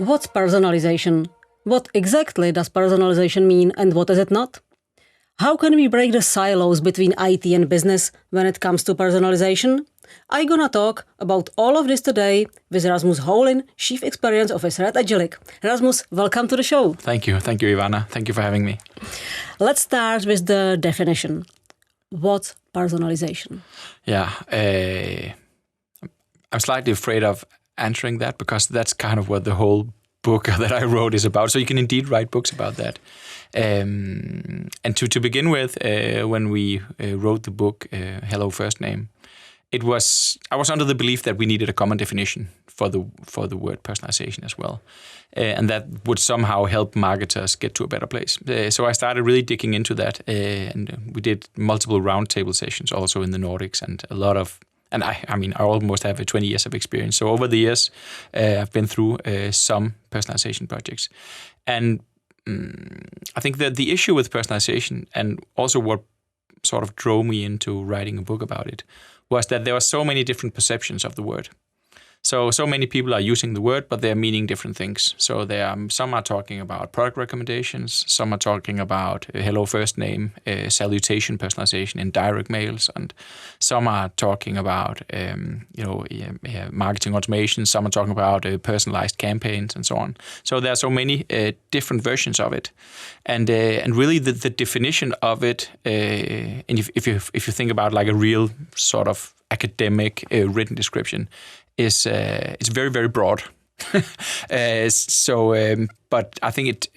What's personalization? What exactly does personalization mean and what is it not? How can we break the silos between IT and business when it comes to personalization? I'm gonna talk about all of this today with Rasmus Holin, Chief Experience Officer at Agillic. Rasmus, welcome to the show. Thank you, Ivana. Thank you for having me. Let's start with the definition. What's personalization? Yeah, I'm slightly afraid of answering that because that's kind of what the whole book that I wrote is about. So you can indeed write books about that. And to begin with, when we wrote the book, Hello First Name, I was under the belief that we needed a common definition for the word personalization as well. And that would somehow help marketers get to a better place. So I started really digging into that, and we did multiple roundtable sessions also in the Nordics, and a lot of, and I almost have 20 years of experience. So over the years, I've been through some personalization projects. And I think that the issue with personalization, and also what sort of drove me into writing a book about it, was that there were so many different perceptions of the word. So many people are using the word, but they're meaning different things. So some are talking about product recommendations, some are talking about hello first name, salutation personalization in direct mails, and some are talking about marketing automation, some are talking about personalized campaigns and so on. So there are so many different versions of it, and really the definition of it, and if you think about like a real sort of academic written description, is it's very, very broad. But I think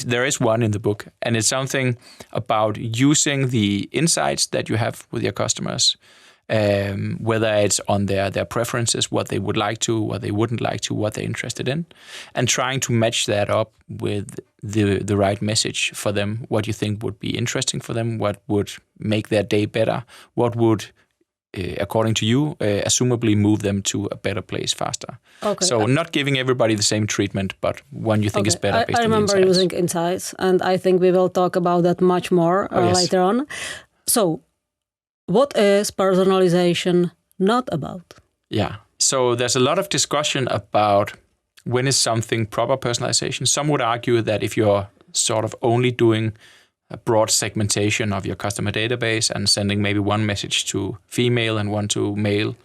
there is one in the book, and it's something about using the insights that you have with your customers, whether it's on their preferences, what they would like to, what they wouldn't like to, what they're interested in, and trying to match that up with the right message for them, what you think would be interesting for them, what would make their day better, what would according to you, assumably move them to a better place faster. Okay. So not giving everybody the same treatment, but one you think is better based I on the insights. remember using insights, and I think we will talk about that much more later on. So what is personalization not about? Yeah. So there's a lot of discussion about when is something proper personalization. Some would argue that if you're sort of only doing a broad segmentation of your customer database and sending maybe one message to female and one to male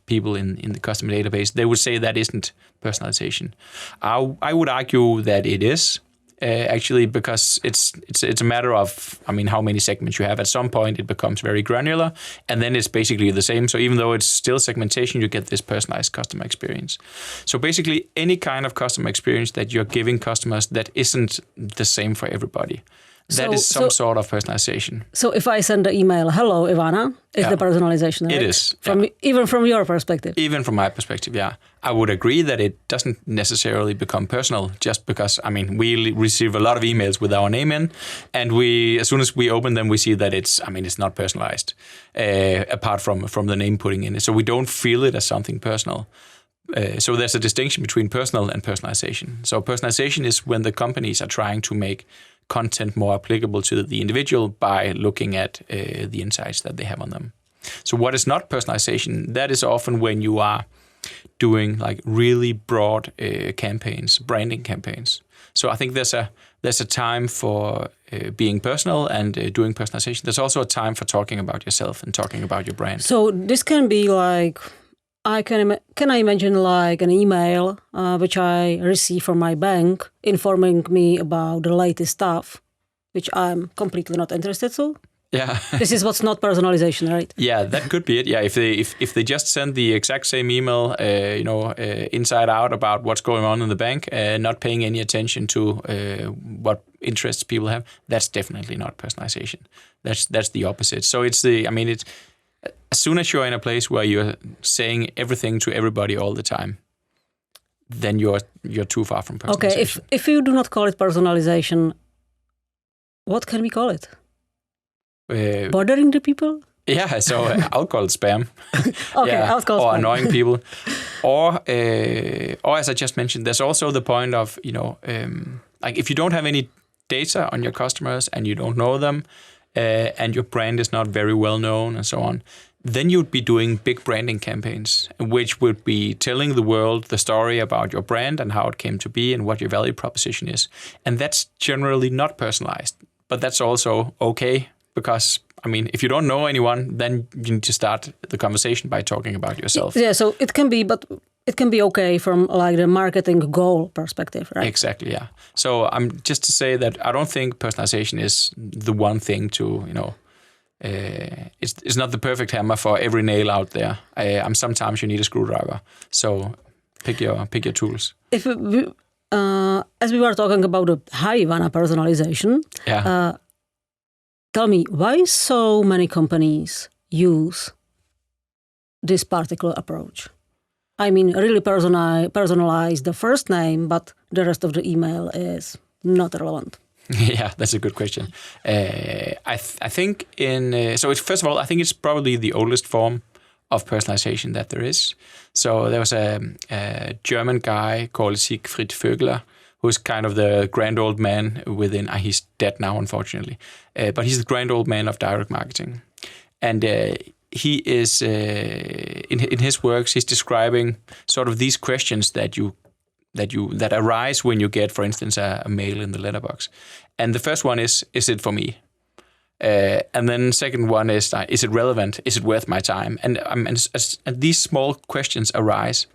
people in the customer database, they would say that isn't personalization. I would argue that it is, actually, because it's a matter of, how many segments you have. At some point, it becomes very granular, and then it's basically the same. So even though it's still segmentation, you get this personalized customer experience. So basically, any kind of customer experience that you're giving customers that isn't the same for everybody. That is some sort of personalization. So if I send the email, hello, Ivana, is the personalization, right? It is. Even from your perspective? Even from my perspective, yeah. I would agree that it doesn't necessarily become personal just because, we receive a lot of emails with our name in, and as soon as we open them, we see that it's not personalized, apart from the name putting in it. So we don't feel it as something personal. So there's a distinction between personal and personalization. So personalization is when the companies are trying to make content more applicable to the individual by looking at the insights that they have on them. So what is not personalization? That is often when you are doing like really broad campaigns, branding campaigns. So I think there's a time for being personal and doing personalization. There's also a time for talking about yourself and talking about your brand. So this can be like, can I imagine like an email which I receive from my bank informing me about the latest stuff, which I'm completely not interested in? Yeah. This is what's not personalization, right? Yeah, that could be it. Yeah, if they just send the exact same email, inside out about what's going on in the bank, not paying any attention to what interests people have, that's definitely not personalization. That's the opposite. So it's as soon as you're in a place where you're saying everything to everybody all the time, then you're too far from personalization. Okay, if you do not call it personalization, what can we call it? Bothering the people? Yeah, so I'll call it spam. Okay, yeah, I'll call it or spam. Annoying people. Or as I just mentioned, there's also the point of, like if you don't have any data on your customers and you don't know them, and your brand is not very well known and so on, then you'd be doing big branding campaigns, which would be telling the world the story about your brand and how it came to be and what your value proposition is. And that's generally not personalized, but that's also okay because, I mean, if you don't know anyone, then you need to start the conversation by talking about yourself. Yeah, so it can be, but it can be okay from like the marketing goal perspective, right? Exactly, yeah. So I'm just to say that I don't think personalization is the one thing to, it's not the perfect hammer for every nail out there. Sometimes you need a screwdriver. So pick your tools. If we, as we were talking about the high-Ivana personalization, tell me, why so many companies use this particular approach? I mean, really personalize the first name, but the rest of the email is not relevant. Yeah, that's a good question. I think so it's, first of all, I think it's probably the oldest form of personalization that there is. So there was a German guy called Siegfried Vögler, who's kind of the grand old man within, he's dead now, unfortunately, but he's the grand old man of direct marketing. And he is, in his works, he's describing sort of these questions that arise when you get, for instance, a mail in the letterbox. And the first one is it for me? And then second one is it relevant? Is it worth my time? And these small questions arise.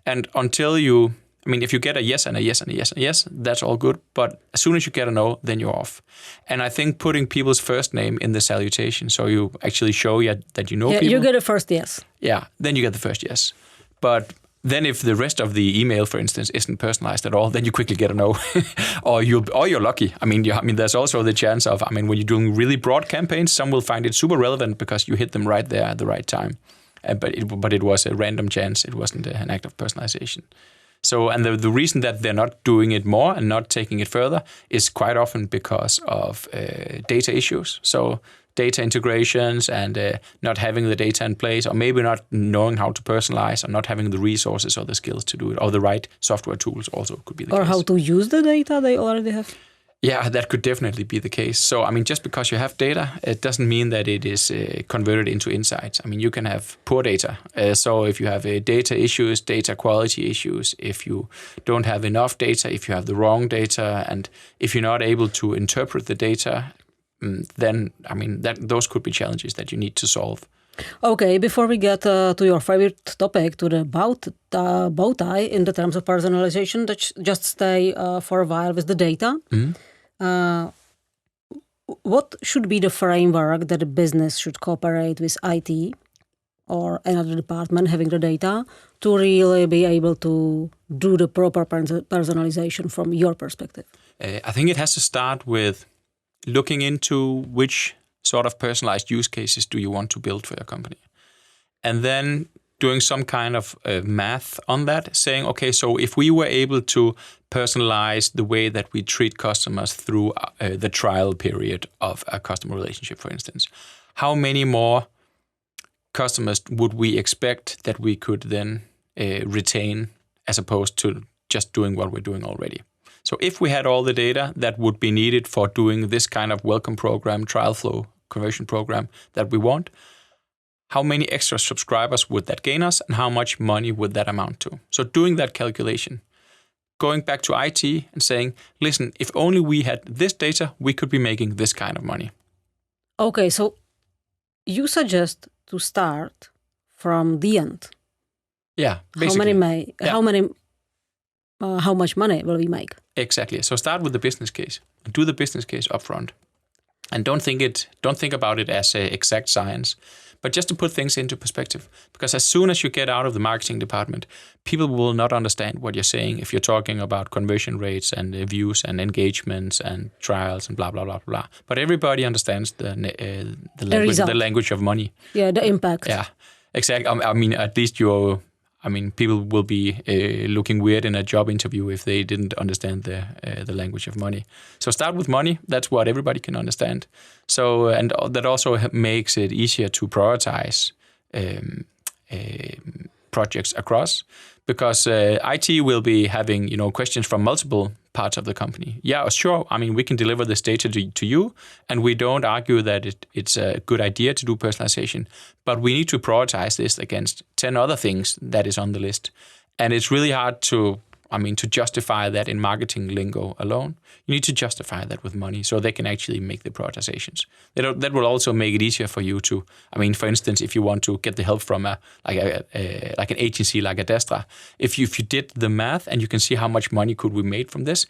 And until if you get a yes and a yes and a yes and a yes, that's all good. But as soon as you get a no, then you're off. And I think putting people's first name in the salutation, so you actually show that you know people. You get a first yes. Yeah, then you get the first yes. But then if the rest of the email, for instance, isn't personalized at all, then you quickly get a no. or you're lucky. I mean, there's also the chance of, when you're doing really broad campaigns, some will find it super relevant because you hit them right there at the right time. But it was a random chance. It wasn't an act of personalization. So, and the reason that they're not doing it more and not taking it further is quite often because of data issues. So data integrations and not having the data in place, or maybe not knowing how to personalize, or not having the resources or the skills to do it, or the right software tools also could be the case. Or how to use the data they already have. Yeah, that could definitely be the case. So, just because you have data, it doesn't mean that it is converted into insights. You can have poor data. So if you have data issues, data quality issues, if you don't have enough data, if you have the wrong data, and if you're not able to interpret the data, then, those could be challenges that you need to solve. Okay, before we get to your favorite topic, to the bow tie in the terms of personalization, just stay for a while with the data. Mm-hmm. What should be the framework that a business should cooperate with IT or another department having the data to really be able to do the proper personalization from your perspective? I think it has to start with looking into which sort of personalized use cases do you want to build for your company. And then doing some kind of math on that, saying, okay, so if we were able to personalize the way that we treat customers through the trial period of a customer relationship, for instance, how many more customers would we expect that we could then retain as opposed to just doing what we're doing already? So if we had all the data that would be needed for doing this kind of welcome program, trial flow, conversion program that we want, how many extra subscribers would that gain us, and how much money would that amount to? So doing that calculation, going back to IT and saying, listen, if only we had this data, we could be making this kind of money. Okay, so you suggest to start from the end. Yeah, basically. How much money will we make? Exactly. So start with the business case. Do the business case upfront, and don't think about it as exact science, but just to put things into perspective. Because as soon as you get out of the marketing department, people will not understand what you're saying if you're talking about conversion rates and views and engagements and trials and blah blah blah blah. But everybody understands the language of money. Yeah, the impact. Yeah, exactly. At least people will be looking weird in a job interview if they didn't understand the language of money. So start with money. That's what everybody can understand. So, and that also makes it easier to prioritize projects across, because IT will be having questions from multiple parts of the company. Yeah, sure. I mean, we can deliver this data to you, and we don't argue that it's a good idea to do personalization, but we need to prioritize this against 10 other things that is on the list. And it's really hard to justify that in marketing lingo alone. You need to justify that with money so they can actually make the prioritizations. That will also make it easier for you to, for instance, if you want to get the help from an agency like Adestra, if you did the math and you can see how much money could we make from this,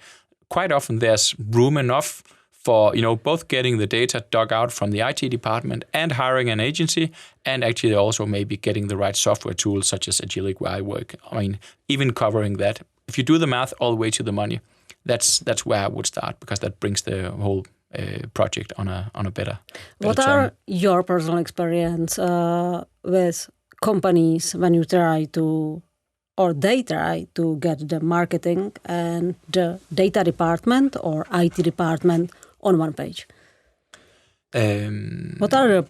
quite often there's room enough for both getting the data dug out from the IT department and hiring an agency, and actually also maybe getting the right software tools such as Agillic where I work. Even covering that. If you do the math all the way to the money, that's where I would start, because that brings the whole project on a better What term. are your personal experience with companies when you try to, or they try to get the marketing and the data department or IT department on one page? What are the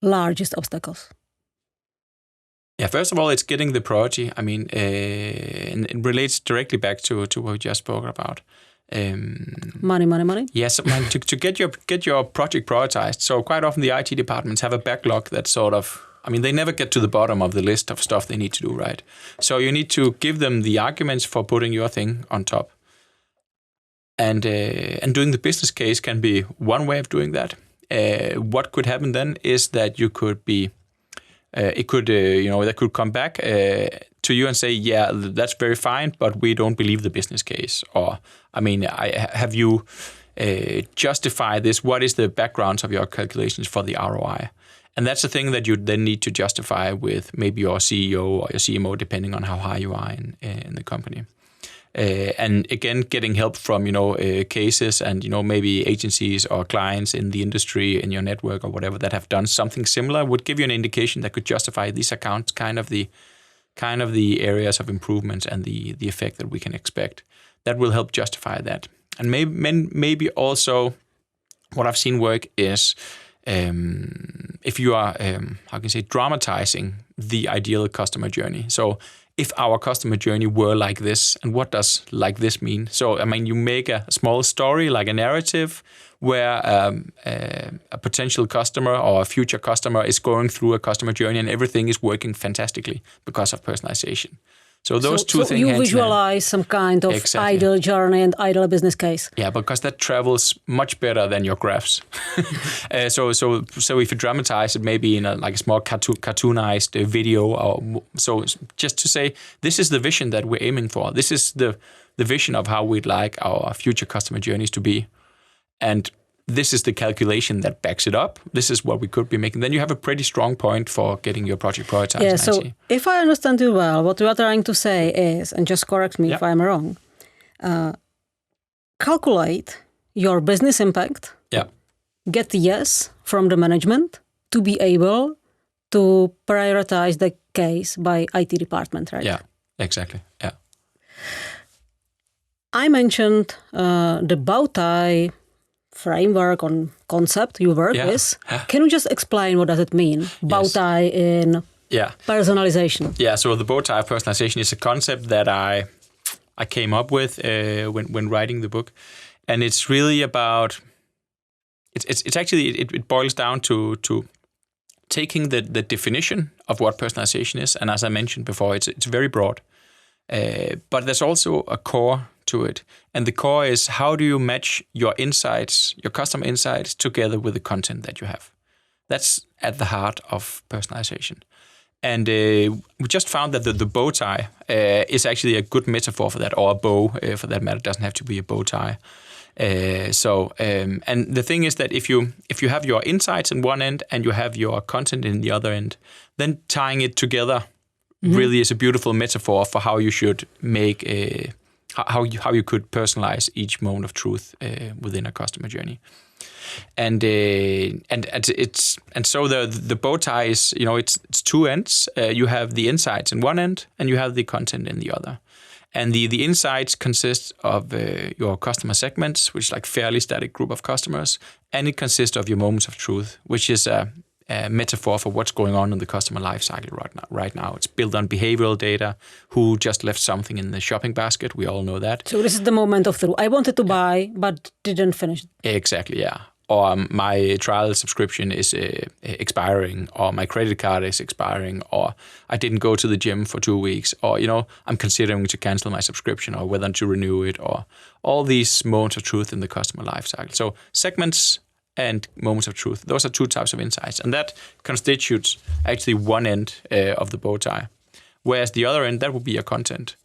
largest obstacles? Yeah, first of all, it's getting the priority. And it relates directly back to what we just spoke about. Money. Yes, to get your project prioritized. So quite often the IT departments have a backlog that sort of, they never get to the bottom of the list of stuff they need to do, right? So you need to give them the arguments for putting your thing on top. And doing the business case can be one way of doing that. What could happen then is that you could be, that could come back to you and say, yeah, that's very fine, but we don't believe the business case. Or, have you justified this? What is the backgrounds of your calculations for the ROI? And that's the thing that you then need to justify with maybe your CEO or your CMO, depending on how high you are in the company. And again, getting help from, cases and, maybe agencies or clients in the industry, in your network or whatever, that have done something similar would give you an indication that could justify these accounts, kind of the areas of improvements and the effect that we can expect. That will help justify that. And maybe also what I've seen work is if you are, dramatizing the ideal customer journey. So if our customer journey were like this, and what does like this mean? So, you make a small story, like a narrative, where a potential customer or a future customer is going through a customer journey and everything is working fantastically because of personalization. So those two things. You visualize some kind of ideal journey and ideal business case. Yeah, because that travels much better than your graphs. So if you dramatize it, maybe in a small cartoonized video, or so just to say, this is the vision that we're aiming for. This is the vision of how we'd like our future customer journeys to be, and this is the calculation that backs it up. This is what we could be making. Then you have a pretty strong point for getting your project prioritized. Yeah, so if I understand you well, what you are trying to say is, and just correct me if I'm wrong, calculate your business impact, get the yes from the management to be able to prioritize the case by IT department, right? Yeah, exactly, yeah. I mentioned the bow tie framework or concept you work with. Can you just explain what does it mean? Bow tie in personalization. Yeah, so the bow tie personalization is a concept that I came up with when writing the book, and it's really about it boils down to taking the definition of what personalization is, and as I mentioned before, it's very broad, but there's also a core to it. And the core is, how do you match your insights, your customer insights, together with the content that you have? That's at the heart of personalization. And we just found that the bow tie is actually a good metaphor for that, or a bow for that matter. It doesn't have to be a bow tie. And the thing is that if you have your insights in one end and you have your content in the other end, then tying it together really is a beautiful metaphor for how you should make how you could personalize each moment of truth within a customer journey. And so the bow tie is, it's two ends. You have the insights in one end and you have the content in the other. And the insights consist of your customer segments, which is like fairly static group of customers, and it consists of your moments of truth, which is metaphor for what's going on in the customer lifecycle right now. It's built on behavioral data, who just left something in the shopping basket. We all know that. So this is the moment of truth. I wanted to buy, but didn't finish. Exactly, yeah. Or my trial subscription is expiring, or my credit card is expiring, or I didn't go to the gym for 2 weeks, or, I'm considering to cancel my subscription, or whether to renew it, or all these moments of truth in the customer lifecycle. So segments and moments of truth, those are two types of insights. And that constitutes actually one end of the bow tie. Whereas the other end, that would be your content.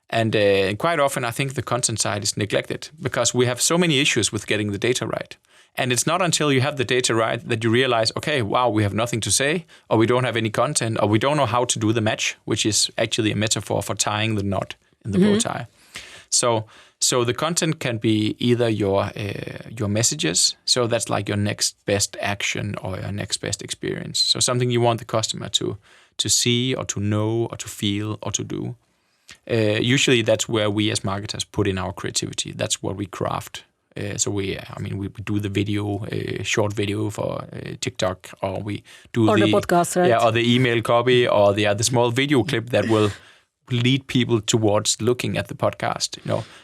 And quite often, I think the content side is neglected because we have so many issues with getting the data right. And it's not until you have the data right that you realize, okay, wow, we have nothing to say, or we don't have any content, or we don't know how to do the match, which is actually a metaphor for tying the knot in the bow tie. So the content can be either your messages, so that's like your next best action or your next best experience. So something you want the customer to see or to know or to feel or to do. Usually that's where we as marketers put in our creativity. That's what we craft. So we do the video, short video for TikTok, or we do the podcast, right? Yeah, or the email copy, or the small video clip that will lead people towards looking at the podcast.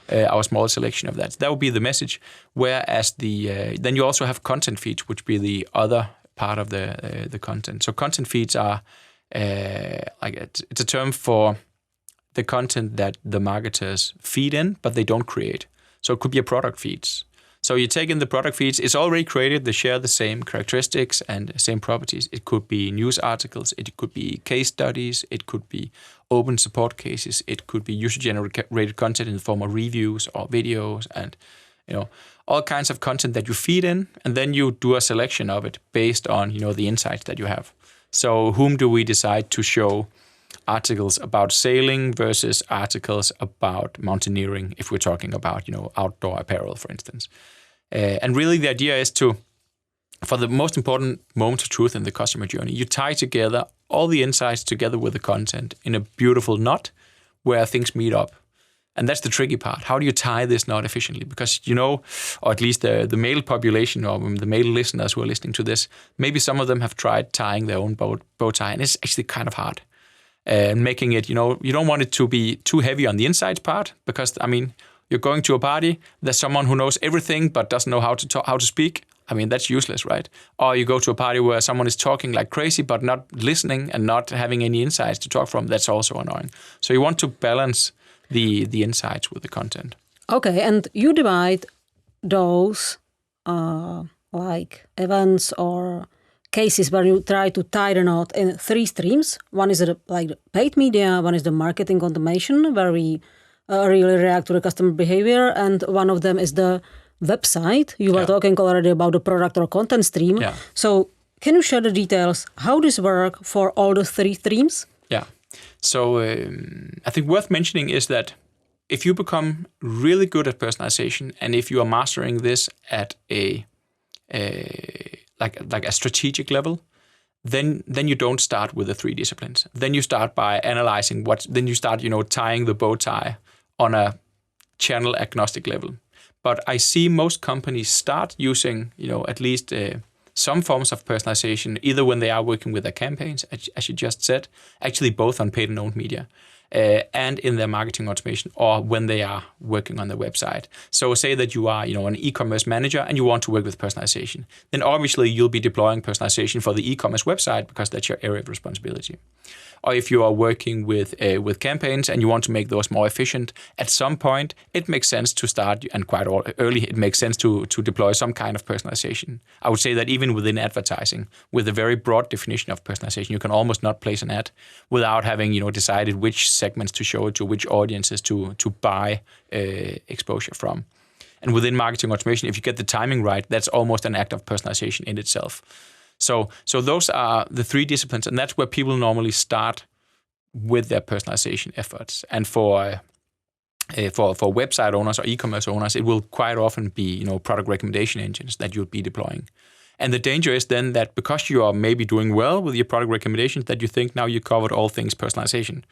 Our small selection of that. So that would be the message. Whereas then you also have content feeds, which be the other part of the content. So content feeds are it's a term for the content that the marketers feed in, but they don't create. So it could be a product feeds. So you take in the product feeds, it's already created, they share the same characteristics and same properties. It could be news articles, it could be case studies, it could be open support cases, it could be user-generated content in the form of reviews or videos, and all kinds of content that you feed in, and then you do a selection of it based on the insights that you have. So whom do we decide to show articles about sailing versus articles about mountaineering, if we're talking about, outdoor apparel, for instance. And really the idea is for the most important moments of truth in the customer journey, you tie together all the insights together with the content in a beautiful knot where things meet up. And that's the tricky part. How do you tie this knot efficiently? Because, or at least the male population or the male listeners who are listening to this, maybe some of them have tried tying their own bow tie, and it's actually kind of hard. And making it, you don't want it to be too heavy on the insights part, because, you're going to a party, there's someone who knows everything but doesn't know how to speak. That's useless, right? Or you go to a party where someone is talking like crazy but not listening and not having any insights to talk from. That's also annoying. So you want to balance the insights with the content. Okay, and you divide those like events or cases where you try to tie the knot in 3 streams. One is like paid media, one is the marketing automation, where we really react to the customer behavior, and one of them is the website. You were talking already about the product or content stream. Yeah. So can you share the details? How this work for all the 3 streams? Yeah. So I think worth mentioning is that if you become really good at personalization, and if you are mastering this at a strategic level, then you don't start with the 3 disciplines. Then you start by analyzing then you start, tying the bow tie on a channel agnostic level. But I see most companies start using, at least some forms of personalization, either when they are working with their campaigns, as you just said, actually both on paid and owned media, and in their marketing automation, or when they are working on their website. So say that you are, an e-commerce manager and you want to work with personalization. Then obviously you'll be deploying personalization for the e-commerce website because that's your area of responsibility. Or if you are working with campaigns and you want to make those more efficient, at some point it makes sense to start, and quite early it makes sense to deploy some kind of personalization. I would say that even within advertising, with a very broad definition of personalization, you can almost not place an ad without having decided which segments to show it to, which audiences to buy exposure from. And within marketing automation, if you get the timing right, that's almost an act of personalization in itself. So those are the 3 disciplines, and that's where people normally start with their personalization efforts. And for website owners or e-commerce owners, it will quite often be product recommendation engines that you'll be deploying. And the danger is then that because you are maybe doing well with your product recommendations, that you think now you covered all things personalization.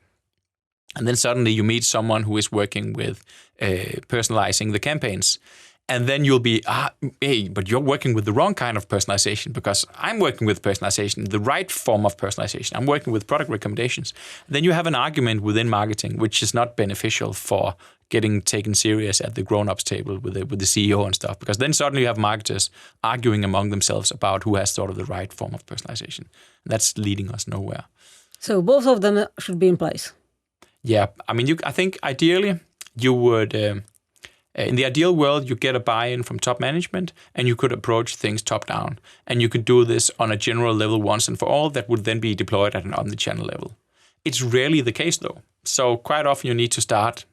And then suddenly you meet someone who is working with personalizing the campaigns. And then you'll be, hey, but you're working with the wrong kind of personalization because I'm working with personalization, the right form of personalization. I'm working with product recommendations. Then you have an argument within marketing, which is not beneficial for getting taken serious at the grown-ups table with the CEO and stuff, because then suddenly you have marketers arguing among themselves about who has sort of the right form of personalization. That's leading us nowhere. So both of them should be in place. Yeah, I mean, I think ideally you would... in the ideal world, you get a buy-in from top management and you could approach things top-down. And you could do this on a general level once and for all that would then be deployed at an omnichannel level. It's rarely the case, though. So quite often you need to start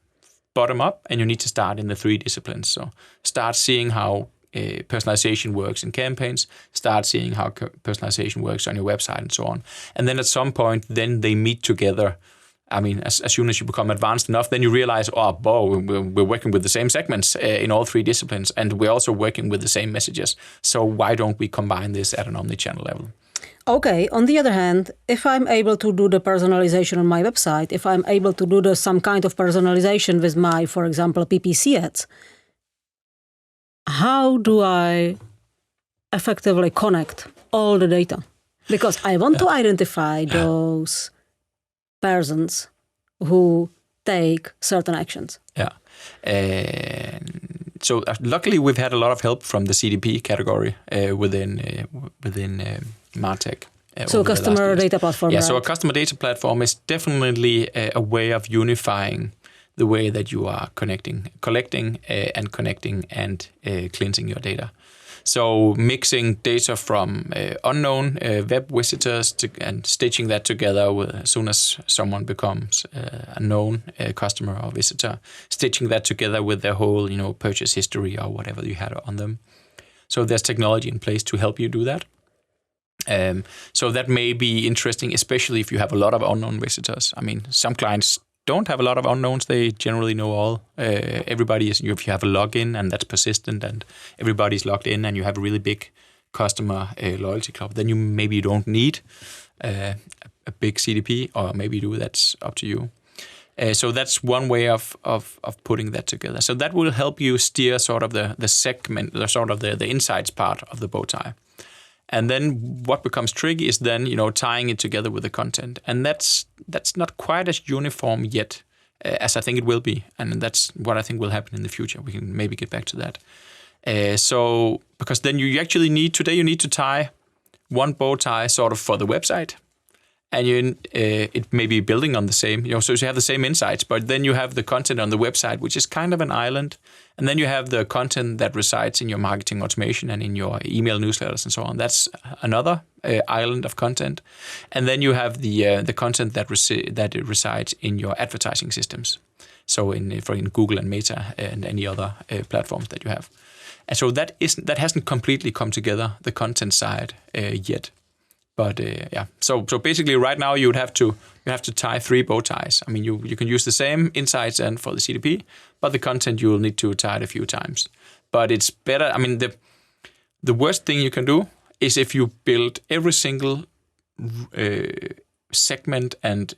bottom-up and you need to start in the 3 disciplines. So start seeing how personalization works in campaigns, start seeing how personalization works on your website and so on. And then at some point, then they meet together. I mean, as soon as you become advanced enough, then you realize, we're working with the same segments in all 3 disciplines, and we're also working with the same messages. So why don't we combine this at an omnichannel level? Okay, on the other hand, if I'm able to do the personalization on my website, if I'm able to do some kind of personalization with my, for example, PPC ads, how do I effectively connect all the data? Because I want to identify those persons who take certain actions. Yeah. So luckily we've had a lot of help from the CDP category within MarTech. So a customer data platform. Yeah, right? so a customer data platform is definitely a way of unifying the way that you are collecting and connecting and cleansing your data. So mixing data from unknown web visitors and stitching that together as soon as someone becomes a known customer or visitor, stitching that together with their whole purchase history or whatever you had on them. So there's technology in place to help you do that. So that may be interesting, especially if you have a lot of unknown visitors. I mean, some clients don't have a lot of unknowns. They generally know all. Everybody is. If you have a login and that's persistent and everybody's logged in and you have a really big customer loyalty club, then maybe you don't need a big CDP, or maybe you do. That's up to you. So that's one way of putting that together. So that will help you steer sort of the segment, the insights part of the bow tie. And then what becomes tricky is then, tying it together with the content. And that's not quite as uniform yet as I think it will be. And that's what I think will happen in the future. We can maybe get back to that. So because then you actually need to tie one bow tie sort of for the website. And it may be building on the same, so you have the same insights, but then you have the content on the website, which is kind of an island. And then you have the content that resides in your marketing automation and in your email newsletters and so on. That's another island of content. And then you have the content that resides in your advertising systems. So in Google and Meta and any other platforms that you have. And so that hasn't completely come together, the content side yet. But so basically right now you have to tie 3 bow ties. I mean, you can use the same insights and for the CDP, but the content you will need to tie it a few times. But it's better. I mean, the worst thing you can do is if you build every single segment and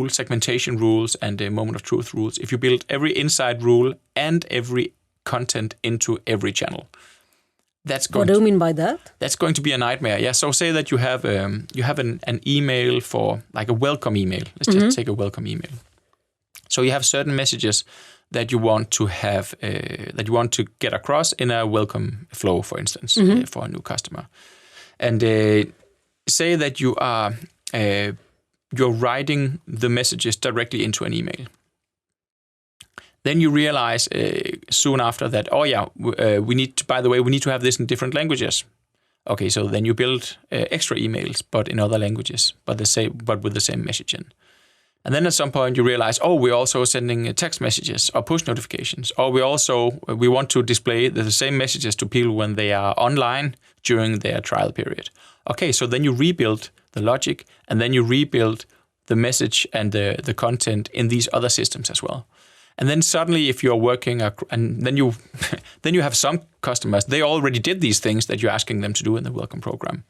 segmentation rules and moment of truth rules. If you build every insight rule and every content into every channel. What do you mean by that? That's going to be a nightmare. Yeah. So say that you have an email for like a welcome email. Let's just take a welcome email. So you have certain messages that you want to have that you want to get across in a welcome flow, for instance, for a new customer. And say that you are you're writing the messages directly into an email. Then you realize soon after that, we need to have this in different languages. Okay, so then you build extra emails, but in other languages, but with the same messaging. And then at some point you realize, we're also sending text messages or push notifications, or we want to display the same messages to people when they are online during their trial period. Okay, so then you rebuild the logic, and then you rebuild the message and the content in these other systems as well. And then suddenly, if you're working, and then you have some customers, they already did these things that you're asking them to do in the welcome program.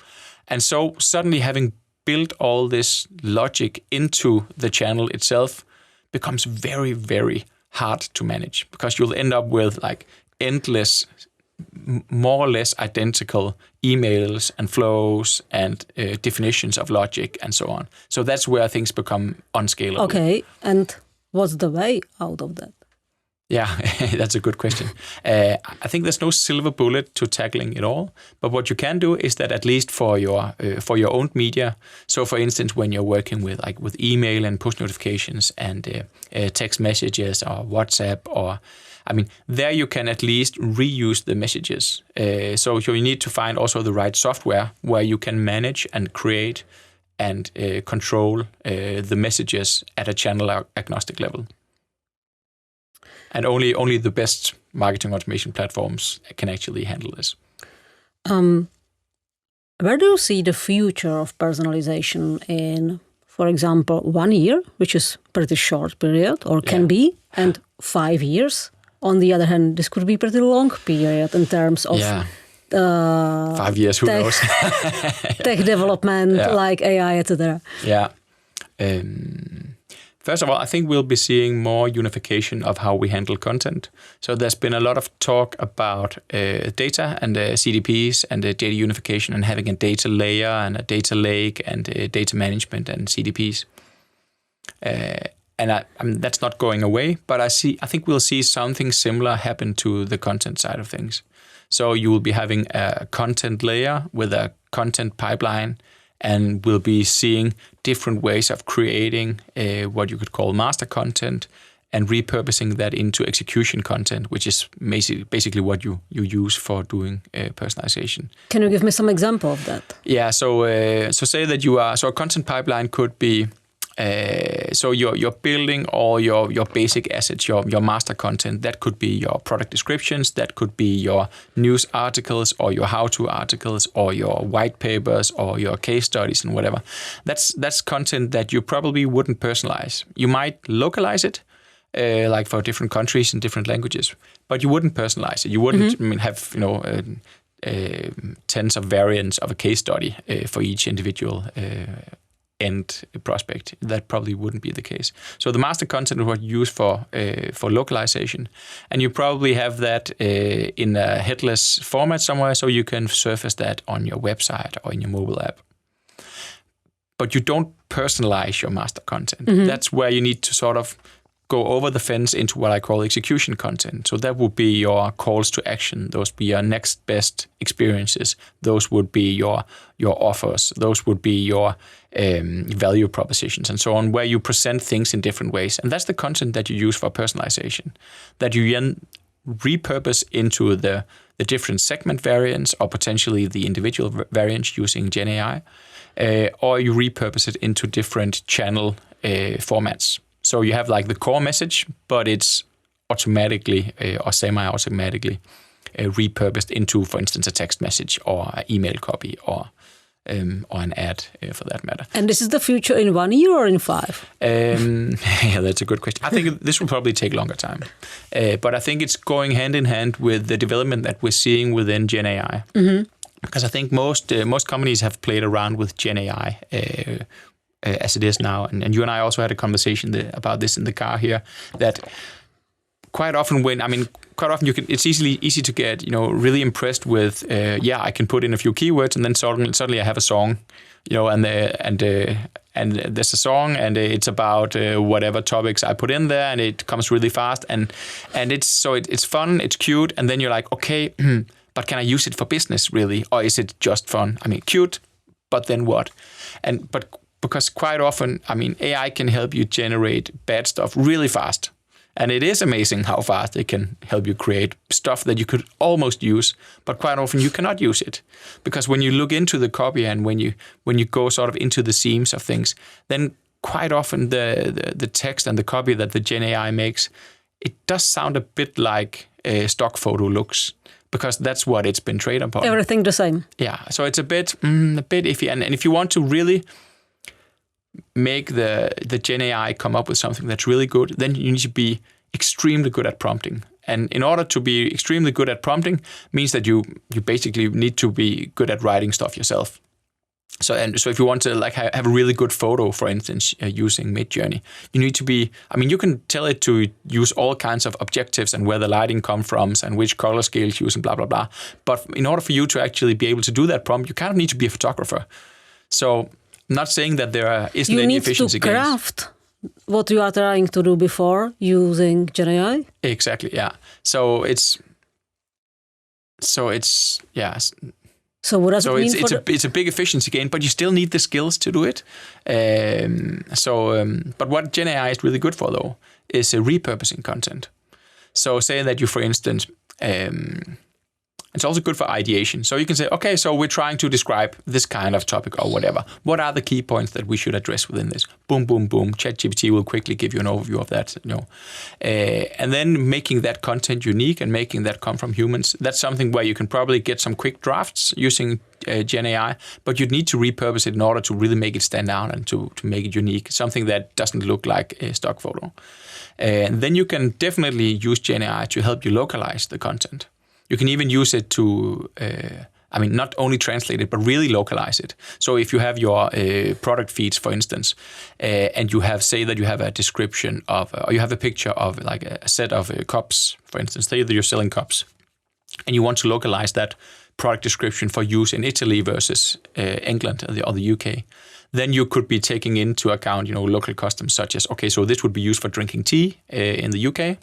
And so suddenly having built all this logic into the channel itself becomes very, very hard to manage, because you'll end up with like endless, more or less identical emails and flows and definitions of logic and so on. So that's where things become unscalable. Okay, and what's the way out of that? Yeah, that's a good question. I think there's no silver bullet to tackling it all, but what you can do is that at least for your own media. So, for instance, when you're working with email and push notifications and text messages or WhatsApp, there you can at least reuse the messages. So you need to find also the right software where you can manage and create and control the messages at a channel agnostic level. And only the best marketing automation platforms can actually handle this. Where do you see the future of personalization in, for example, 1 year, which is a pretty short period, or can be, and 5 years? On the other hand, this could be a pretty long period in terms of 5 years, who knows? tech development, like AI, etc. Yeah. First of all, I think we'll be seeing more unification of how we handle content. So there's been a lot of talk about data and CDPs and data unification and having a data layer and a data lake and data management and CDPs. And that's not going away, but I think we'll see something similar happen to the content side of things. So you will be having a content layer with a content pipeline, and we'll be seeing different ways of creating what you could call master content and repurposing that into execution content, which is basically what you use for doing personalization. Can you give me some example of that? Yeah, so say that a content pipeline could be, so you're building all your basic assets, your master content. That could be your product descriptions, that could be your news articles or your how-to articles or your white papers or your case studies and whatever. That's content that you probably wouldn't personalize. You might localize it, like for different countries and different languages, but you wouldn't personalize it. You wouldn't have tens of variants of a case study for each individual end prospect. That probably wouldn't be the case. So the master content is what you use for localization, and you probably have that in a headless format somewhere, so you can surface that on your website or in your mobile app. But you don't personalize your master content. That's where you need to sort of go over the fence into what I call execution content. So that would be your calls to action. Those would be your next best experiences. Those would be your offers. Those would be your value propositions and so on, where you present things in different ways. And that's the content that you use for personalization, that you then repurpose into the different segment variants or potentially the individual variants using GenAI, or you repurpose it into different channel formats. So you have like the core message, but it's automatically or semi-automatically repurposed into, for instance, a text message or an email copy or an ad for that matter. And this is the future in 1 year or in 5? Yeah, that's a good question. I think this will probably take longer time. But I think it's going hand in hand with the development that we're seeing within GenAI. Because I think most companies have played around with GenAI as it is now. And you and I also had a conversation about this in the car here, that quite often it's easy to get, really impressed with, I can put in a few keywords and then suddenly I have a song, and there's a song and it's about whatever topics I put in there, and it comes really fast and it's fun, it's cute, and then you're like, okay, but can I use it for business really, or is it just fun? I mean, cute, but then what? Because quite often, AI can help you generate bad stuff really fast. And it is amazing how fast it can help you create stuff that you could almost use, but quite often you cannot use it. Because when you look into the copy and when you go sort of into the seams of things, then quite often the text and the copy that the Gen AI makes, it does sound a bit like stock photo looks, because that's what it's been trained upon. Everything the same. Yeah, so it's a bit iffy. And if you want to really make the Gen AI come up with something that's really good, then you need to be extremely good at prompting. And in order to be extremely good at prompting means that you basically need to be good at writing stuff yourself. So if you want to like have a really good photo, for instance, using Midjourney, you need to be. I mean, you can tell it to use all kinds of objectives and where the lighting comes from and which color scales use and blah blah blah. But in order for you to actually be able to do that prompt, you kind of need to be a photographer. So I'm not saying that there isn't any efficiency gains. You need to craft what you are trying to do before using GenAI. Exactly. Yeah. So it's yeah. So what does it mean? It's a big efficiency gain, but you still need the skills to do it. But what GenAI is really good for, though, is repurposing content. So say that you, for instance, it's also good for ideation. So you can say, okay, so we're trying to describe this kind of topic or whatever. What are the key points that we should address within this? Boom, boom, boom. ChatGPT will quickly give you an overview of that. And then making that content unique and making that come from humans. That's something where you can probably get some quick drafts using GenAI, but you'd need to repurpose it in order to really make it stand out and to make it unique. Something that doesn't look like a stock photo. And then you can definitely use GenAI to help you localize the content. You can even use it to, not only translate it, but really localize it. So if you have your product feeds, for instance, and you have, say that you have a description of, or you have a picture of like a set of cups, for instance, say that you're selling cups, and you want to localize that product description for use in Italy versus England or the UK, then you could be taking into account, local customs such as, okay, so this would be used for drinking tea in the UK,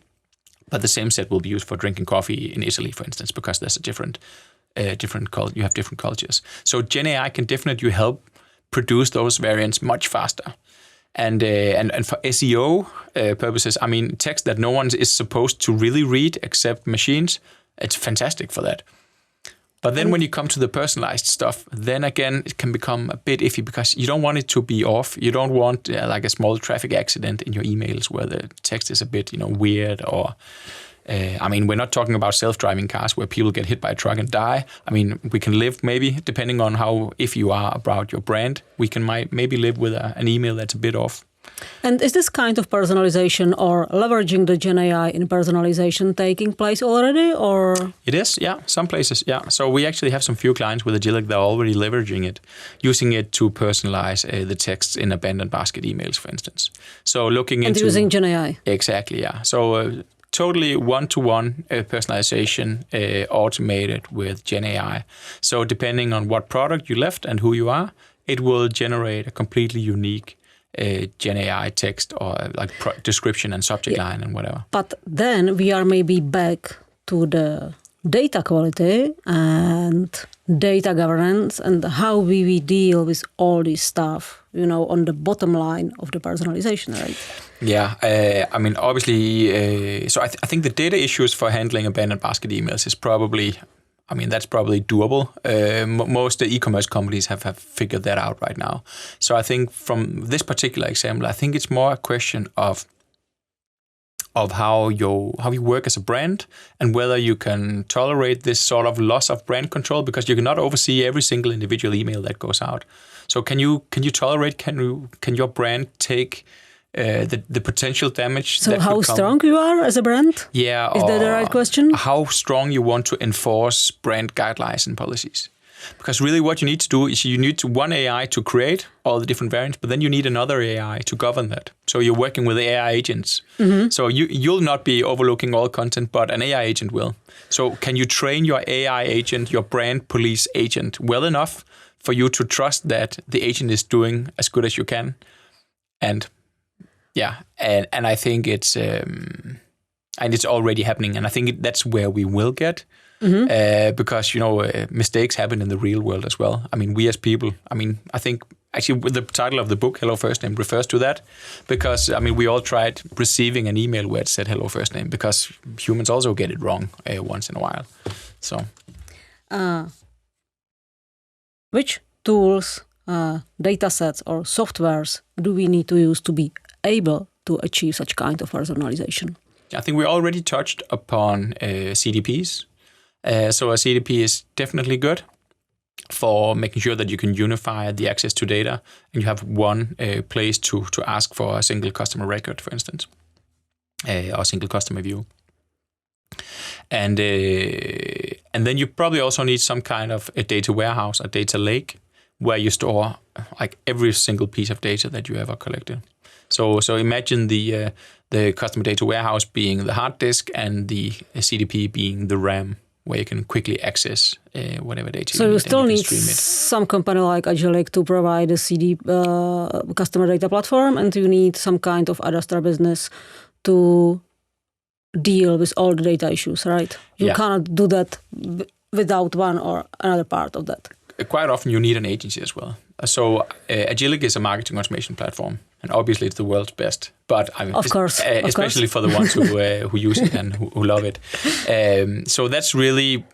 but the same set will be used for drinking coffee in Italy, for instance, because there's a different you have different cultures. So GenAI can definitely help produce those variants much faster. And for SEO purposes, I mean, text that no one is supposed to really read except machines, it's fantastic for that. But then when you come to the personalized stuff, then again, it can become a bit iffy because you don't want it to be off. You don't want like a small traffic accident in your emails where the text is a bit, weird or, we're not talking about self-driving cars where people get hit by a truck and die. I mean, we can live maybe, depending on how if you are about your brand, we can maybe live with an email that's a bit off. And is this kind of personalization or leveraging the GenAI in personalization taking place already, or? It is, yeah. Some places, yeah. So we actually have some few clients with Agillic that are already leveraging it, using it to personalize the texts in abandoned basket emails, for instance. So looking into... And using GenAI. Exactly, yeah. So totally one-to-one personalization automated with GenAI. So depending on what product you left and who you are, it will generate a completely unique GenAI text or like description and subject line and whatever. But then we are maybe back to the data quality and data governance and how we deal with all this stuff, on the bottom line of the personalization, right? Yeah, obviously, so I think the data issues for handling abandoned basket emails is probably... that's probably doable. Most e-commerce companies have figured that out right now. So I think from this particular example, I think it's more a question of how you work as a brand and whether you can tolerate this sort of loss of brand control, because you cannot oversee every single individual email that goes out. So can you tolerate? Can your brand take the potential damage? So how strong you are as a brand? Yeah. Is that the right question? How strong you want to enforce brand guidelines and policies. Because really what you need to do is you need one AI to create all the different variants, but then you need another AI to govern that. So you're working with AI agents. Mm-hmm. So you'll not be overlooking all content, but an AI agent will. So can you train your AI agent, your brand police agent, well enough for you to trust that the agent is doing as good as you can? And I think it's already happening, and I think that's where we will get, because mistakes happen in the real world as well. I mean, we as people. I think actually with the title of the book, "Hello First Name," refers to that, because we all tried receiving an email where it said "Hello First Name," because humans also get it wrong once in a while. So, which tools, data sets, or softwares do we need to use to be able to achieve such kind of personalization? I think we already touched upon CDPs. So a CDP is definitely good for making sure that you can unify the access to data and you have one place to ask for a single customer record, for instance, or a single customer view. And then you probably also need some kind of a data warehouse, a data lake, where you store like every single piece of data that you ever collected. So imagine the customer data warehouse being the hard disk and the CDP being the RAM, where you can quickly access whatever data so you need. So you still need stream it. some company like Agillic to provide a customer data platform, and you need some kind of adjuster business to deal with all the data issues, right? You cannot do that without one or another part of that. Quite often you need an agency as well. So Agillic is a marketing automation platform, and obviously it's the world's best. But I mean, especially for the ones who use it and who love it. So that's really,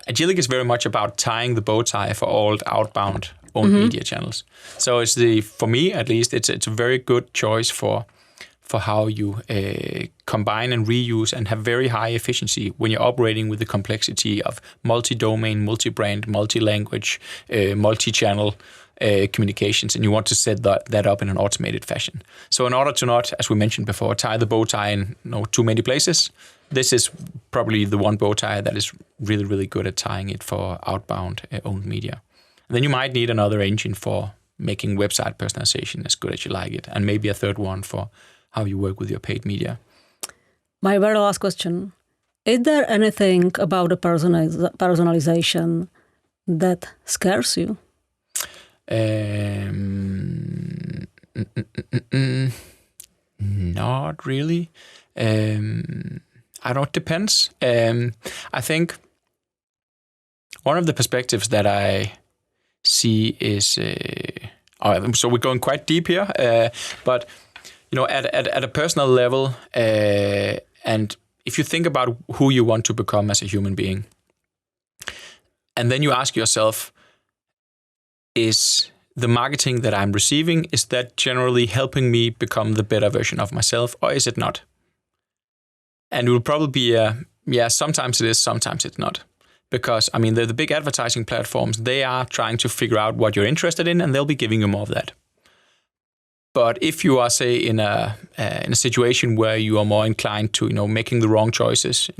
Agillic is very much about tying the bow tie for all outbound owned media channels. So it's for me at least, it's a very good choice for how you combine and reuse and have very high efficiency when you're operating with the complexity of multi-domain, multi-brand, multi-language, multi-channel communications, and you want to set that up in an automated fashion. So in order to not, as we mentioned before, tie the bow tie in too many places, this is probably the one bow tie that is really, really good at tying it for outbound owned media. And then you might need another engine for making website personalization as good as you like it, and maybe a third one for how you work with your paid media. My very last question. Is there anything about the personalization that scares you? Not really. I don't, depends. I think one of the perspectives that I see is, so we're going quite deep here, but at a personal level, and if you think about who you want to become as a human being, and then you ask yourself, is the marketing that I'm receiving, is that generally helping me become the better version of myself, or is it not? And it will probably be sometimes it is, sometimes it's not. Because, I mean, the big advertising platforms, they are trying to figure out what you're interested in, and they'll be giving you more of that. But if you are, say, in a situation where you are more inclined to, making the wrong choices,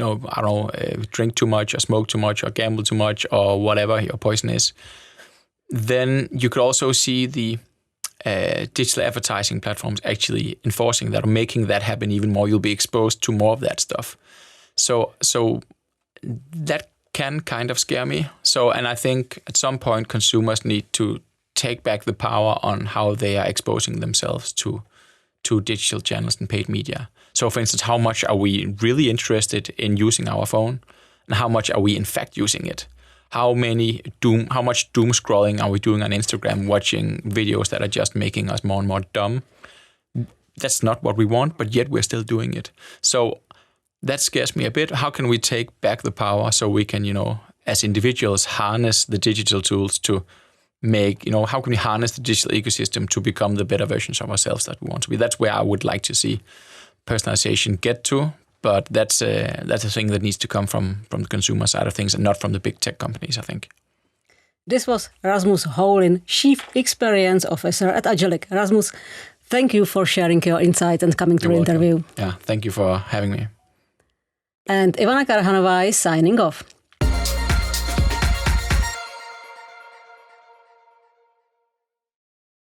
drink too much or smoke too much or gamble too much or whatever your poison is, then you could also see the digital advertising platforms actually enforcing that or making that happen even more. You'll be exposed to more of that stuff. So that can kind of scare me. And I think at some point consumers need to take back the power on how they are exposing themselves to digital channels and paid media. So for instance, how much are we really interested in using our phone, and how much are we in fact using it? How much doom scrolling are we doing on Instagram, watching videos that are just making us more and more dumb? That's not what we want, but yet we're still doing it. So that scares me a bit. How can we take back the power so we can, as individuals, harness the digital tools to make, how can we harness the digital ecosystem to become the better versions of ourselves that we want to be? That's where I would like to see personalization get to, but that's a thing that needs to come from the consumer side of things and not from the big tech companies, I think. This was Rasmus Houlin, Chief Experience Officer at Agillic. Rasmus, thank you for sharing your insight and coming to the interview. Yeah, thank you for having me. And Ivana Karhanová is signing off.